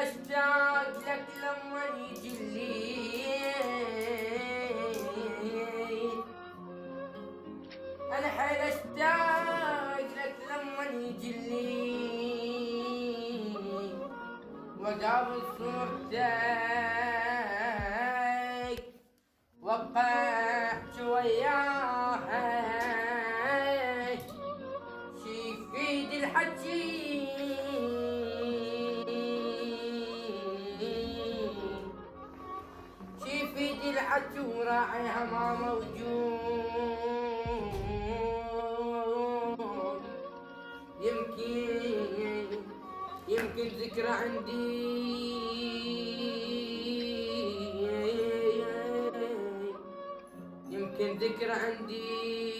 اشتاكلك لما يجي الليل، انا حيل اشتاقلك لما يجي الليل، وقابل صورتك وابقى احكي وياها، شي يفيد الحكي شي يفيد الحكي وراعيها ما موجود، يمكن ذكرى عندي، يمكن ذكرى عندي